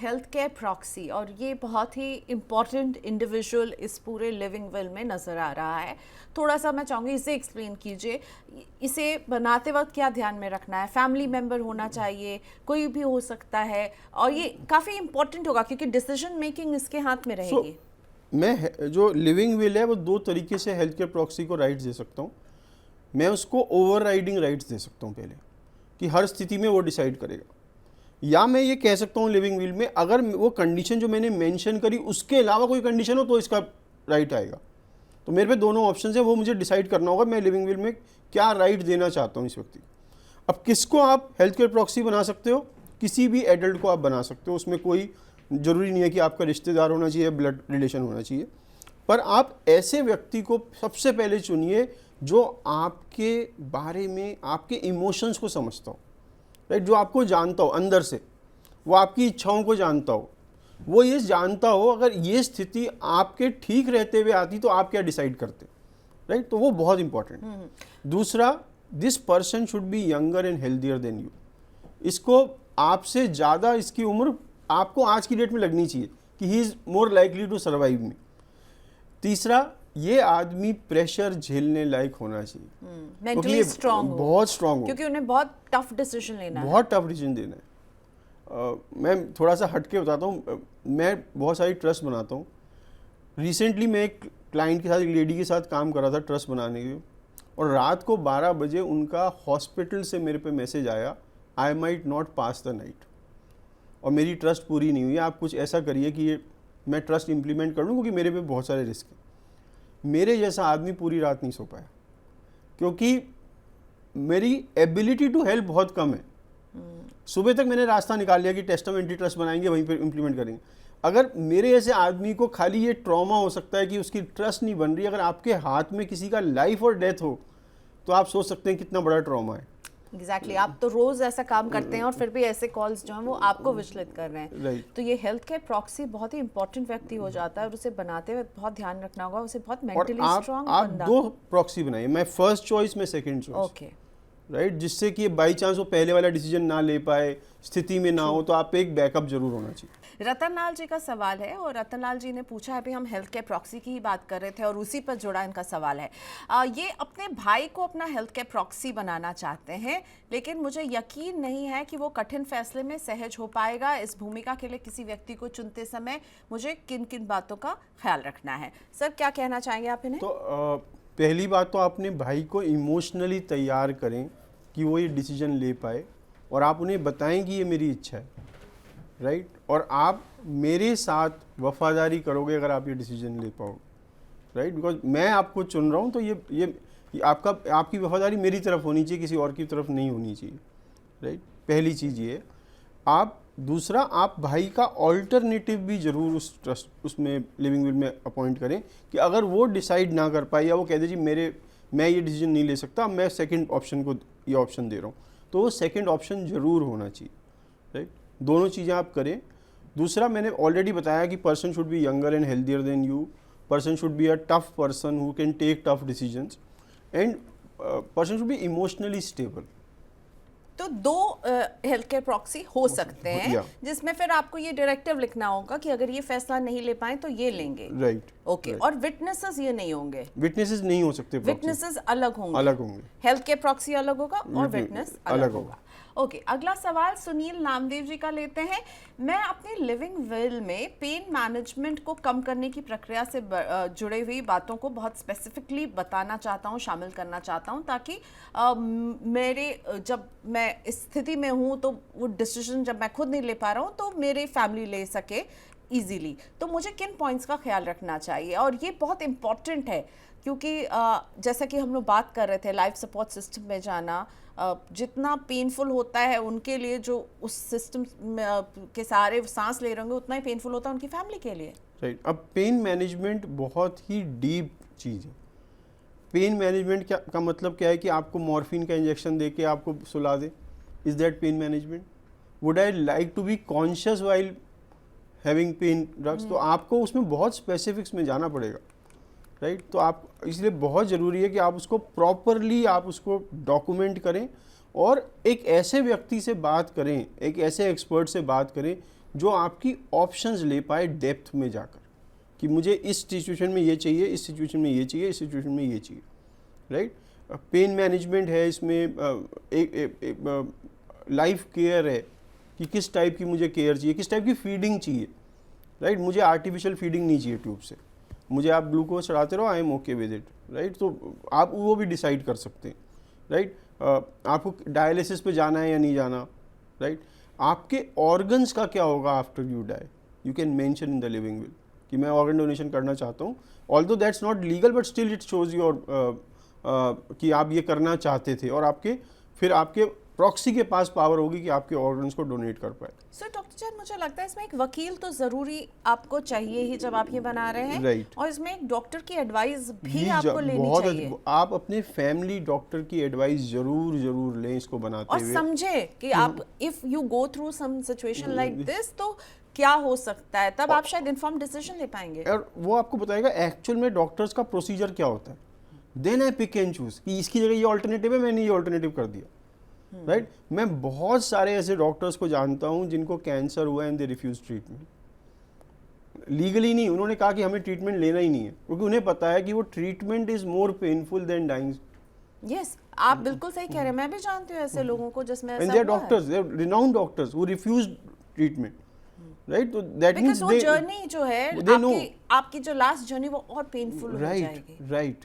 Health care proxy, और ये बहुत ही इम्पॉर्टेंट इंडिविजुअल इस पूरे लिविंग विल में नज़र आ रहा है। थोड़ा सा मैं चाहूँगी इसे एक्सप्लेन कीजिए, इसे बनाते वक्त क्या ध्यान में रखना है? फैमिली मेम्बर होना चाहिए, कोई भी हो सकता है, और ये काफ़ी इम्पॉर्टेंट होगा क्योंकि डिसीजन मेकिंग इसके हाथ में रहेगी। मैं जो लिविंग विल है वो दो तरीके से हेल्थ केयर प्रॉक्सी को राइट्स दे सकता हूँ। मैं उसको ओवर राइडिंग राइट्स दे सकता हूँ पहले, कि हर स्थिति में वो डिसाइड करेगा, या मैं ये कह सकता हूँ लिविंग विल में अगर वो कंडीशन जो मैंने मेंशन करी उसके अलावा कोई कंडीशन हो तो इसका राइट आएगा। तो मेरे पे दोनों ऑप्शन है, वो मुझे डिसाइड करना होगा मैं लिविंग विल में क्या राइट देना चाहता हूँ इस व्यक्ति को। अब किसको आप हेल्थ केयर प्रॉक्सी बना सकते हो? किसी भी एडल्ट को आप बना सकते हो, उसमें कोई ज़रूरी नहीं है कि आपका रिश्तेदार होना चाहिए, ब्लड रिलेशन होना चाहिए, पर आप ऐसे व्यक्ति को सबसे पहले चुनिए जो आपके बारे में, आपके इमोशंस को समझता हो, राइट, जो आपको जानता हो अंदर से, वो आपकी इच्छाओं को जानता हो, वो ये जानता हो अगर ये स्थिति आपके ठीक रहते हुए आती तो आप क्या डिसाइड करते, राइट, तो वो बहुत इंपॉर्टेंट। दूसरा, this person should be younger and healthier than you. इसको आपसे ज़्यादा इसकी उम्र आपको आज की डेट में लगनी चाहिए कि he is more likely to survive me. तीसरा, ये आदमी प्रेशर झेलने लायक होना चाहिए, मेंटली स्ट्रांग हो, बहुत स्ट्रांग हो, क्योंकि उन्हें बहुत टफ डिसीजन लेना है, बहुत टफ डिसीजन देना है। मैं थोड़ा सा हट के बताता हूँ, मैं बहुत सारी ट्रस्ट बनाता हूँ। रिसेंटली मैं एक क्लाइंट के साथ, एक लेडी के साथ काम कर रहा था ट्रस्ट बनाने के, और रात को 12 बजे उनका हॉस्पिटल से मेरे पे मैसेज आया, I might not pass the night, और मेरी ट्रस्ट पूरी नहीं हुई, आप कुछ ऐसा करिए कि ये मैं ट्रस्ट इम्प्लीमेंट कर लूँ क्योंकि मेरे पे बहुत सारे रिस्क हैं। मेरे जैसा आदमी पूरी रात नहीं सो पाया क्योंकि मेरी एबिलिटी टू हेल्प बहुत कम है। सुबह तक मैंने रास्ता निकाल लिया कि टेस्टामेंट्री ट्रस्ट बनाएंगे, वहीं पर इम्प्लीमेंट करेंगे। अगर मेरे ऐसे आदमी को खाली ये ट्रॉमा हो सकता है कि उसकी ट्रस्ट नहीं बन रही, अगर आपके हाथ में किसी का लाइफ और डेथ हो तो आप सोच सकते हैं कितना बड़ा ट्रॉमा है। एग्जैक्टली आप तो रोज ऐसा काम करते हैं और फिर भी ऐसे कॉल्स जो हैं वो आपको विचलित कर रहे हैं। Right. तो ये हेल्थ केयर प्रॉक्सी बहुत ही इंपॉर्टेंट व्यक्ति हो जाता है और उसे बनाते हुए बहुत ध्यान रखना होगा, उसे बहुत और मेंटली स्ट्रांग आप बंदा। दो प्रॉक्सी बनाइए, मैं फर्स्ट चॉइस में सेकंड चॉइस, ओके, राइट, जिससे कि बाई चांस वो पहले वाला डिसीजन ना ले पाए, स्थिति में ना हो, तो आप पे एक बैकअप जरूर होना चाहिए। रतनलाल जी का सवाल है, और रतनलाल जी ने पूछा है, अभी हम हेल्थ केयर प्रॉक्सी की ही बात कर रहे थे और उसी पर जुड़ा इनका सवाल है। ये अपने भाई को अपना हेल्थ केयर प्रॉक्सी बनाना चाहते हैं, लेकिन मुझे यकीन नहीं है कि वो कठिन फैसले में सहज हो पाएगा। इस भूमिका के लिए किसी व्यक्ति को चुनते समय मुझे किन किन बातों का ख्याल रखना है? सर, क्या कहना चाहेंगे आप इन्हें? तो पहली बात तो अपने भाई को इमोशनली तैयार करें कि वो ये डिसीजन ले पाए, और आप उन्हें बताएं कि ये मेरी इच्छा है, राइट, और आप मेरे साथ वफादारी करोगे अगर आप ये डिसीजन ले पाओ, राइट, बिकॉज मैं आपको चुन रहा हूँ, तो ये आपकी वफादारी मेरी तरफ होनी चाहिए, किसी और की तरफ नहीं होनी चाहिए, राइट, पहली चीज़ ये। आप दूसरा, आप भाई का ऑल्टरनेटिव भी ज़रूर उस ट्रस्ट उसमें लिविंग विल में अपॉइंट करें कि अगर वो डिसाइड ना कर पाए या वो कह दे जी मैं ये डिसीजन नहीं ले सकता, मैं सेकंड ऑप्शन को ये ऑप्शन दे रहा हूँ, तो वो सेकंड ऑप्शन ज़रूर होना चाहिए, राइट। दोनों चीज़ें आप करें। दूसरा, मैंने ऑलरेडी बताया कि person should be younger and healthier than you, person should be a tough person who can take tough decisions, and person should be emotionally stable. तो दो हेल्थ केयर प्रॉक्सी हो सकते हैं, Yeah. जिसमें फिर आपको ये डायरेक्टिव लिखना होगा कि अगर ये फैसला नहीं ले पाए तो ये लेंगे, राइट, ओके। और विटनेसेस ये नहीं होंगे, विटनेसेस नहीं हो सकते, विटनेसेस अलग होंगे, अलग होंगे, हेल्थ केयर प्रॉक्सी अलग होगा और विटनेस अलग होगा। ओके, अगला सवाल सुनील नामदेव जी का लेते हैं। मैं अपनी लिविंग विल में पेन मैनेजमेंट को कम करने की प्रक्रिया से जुड़ी हुई बातों को बहुत स्पेसिफिकली बताना चाहता हूँ, शामिल करना चाहता हूँ, ताकि मेरे जब मैं इस स्थिति में हूँ तो वो डिसीजन जब मैं खुद नहीं ले पा रहा हूँ तो मेरी फैमिली ले सके इजीली। तो मुझे किन पॉइंट्स का ख्याल रखना चाहिए? और ये बहुत इम्पॉर्टेंट है क्योंकि जैसा कि हम लोग बात कर रहे थे, लाइफ सपोर्ट सिस्टम में जाना जितना पेनफुल होता है उनके लिए जो उस सिस्टम के सहारे सांस ले रहे होंगे, उतना ही पेनफुल होता है उनकी फैमिली के लिए, राइट। अब पेन मैनेजमेंट बहुत ही डीप चीज़ है। पेन मैनेजमेंट का मतलब क्या है कि आपको मॉर्फिन का इंजेक्शन दे के आपको सुला दे, is that pain management? Would I like to be conscious while having pain drugs? तो आपको उसमें बहुत स्पेसिफिक्स में जाना पड़ेगा, राइट। तो आप इसलिए बहुत ज़रूरी है कि आप उसको प्रॉपरली आप उसको डॉक्यूमेंट करें और एक ऐसे व्यक्ति से बात करें, एक ऐसे एक्सपर्ट से बात करें जो आपकी ऑप्शंस ले पाए डेप्थ में जाकर, कि मुझे इस सिचुएशन में ये चाहिए, इस सिचुएशन में ये चाहिए, इस सिचुएशन में ये चाहिए, राइट। पेन मैनेजमेंट है इसमें, एक लाइफ केयर है कि किस टाइप की मुझे केयर चाहिए, किस टाइप की फीडिंग चाहिए, राइट। मुझे आर्टिफिशियल फीडिंग नहीं चाहिए ट्यूब से, मुझे आप ग्लूकोज चढ़ाते रहो, I am okay with it, right. तो आप वो भी डिसाइड कर सकते हैं, राइट। आपको डायलिसिस पे जाना है या नहीं जाना, राइट। आपके ऑर्गन्स का क्या होगा after you die, you can mention in the living will कि मैं ऑर्गन डोनेशन करना चाहता हूँ, although that's not legal but still it shows your कि आप ये करना चाहते थे, और आपके फिर आपके प्रॉक्सी के पास पावर होगी कि आपके ऑर्गन्स को डोनेट कर पाए। सर डॉक्टर चैन, मुझे लगता है इसमें एक वकील तो जरूरी आपको चाहिए ही जब आप ये बना रहे हैं, राइट। और इसमें एक डॉक्टर की एडवाइस भी आपको लेनी चाहिए। आप अपने फैमिली डॉक्टर की एडवाइस जरूर लें इसको बनाते हुए, और समझे कि आप if you go through some situation like this तो क्या हो सकता है, तब आप शायद इन्फॉर्म डिसीजन ले पाएंगे। और वो आपको बताएगा एक्चुअल में डॉक्टर्स का प्रोसीजर क्या होता है, then I pick and choose कि इसकी जगह ये ऑल्टरनेटिव है, मैंने ये ऑल्टरनेटिव कर दिया, राइट। मैं बहुत सारे ऐसे डॉक्टर्स को जानता हूं जिनको कैंसर हुआ and they refuse treatment, legally नहीं, उन्होंने कहा कि हमें ट्रीटमेंट लेना ही नहीं है, क्योंकि उन्हें पता है कि वो treatment is more painful than dying. Yes, आप बिल्कुल सही कह रहे हैं, मैं भी जानती हूँ ऐसे लोगों को जिसमें ऐसा हुआ है। Doctors, they are renowned doctors who refuse treatment, right. तो दैट मींस वो जर्नी जो है आपकी जो लास्ट जर्नी वो और पेनफुल हो जाएगी, राइट।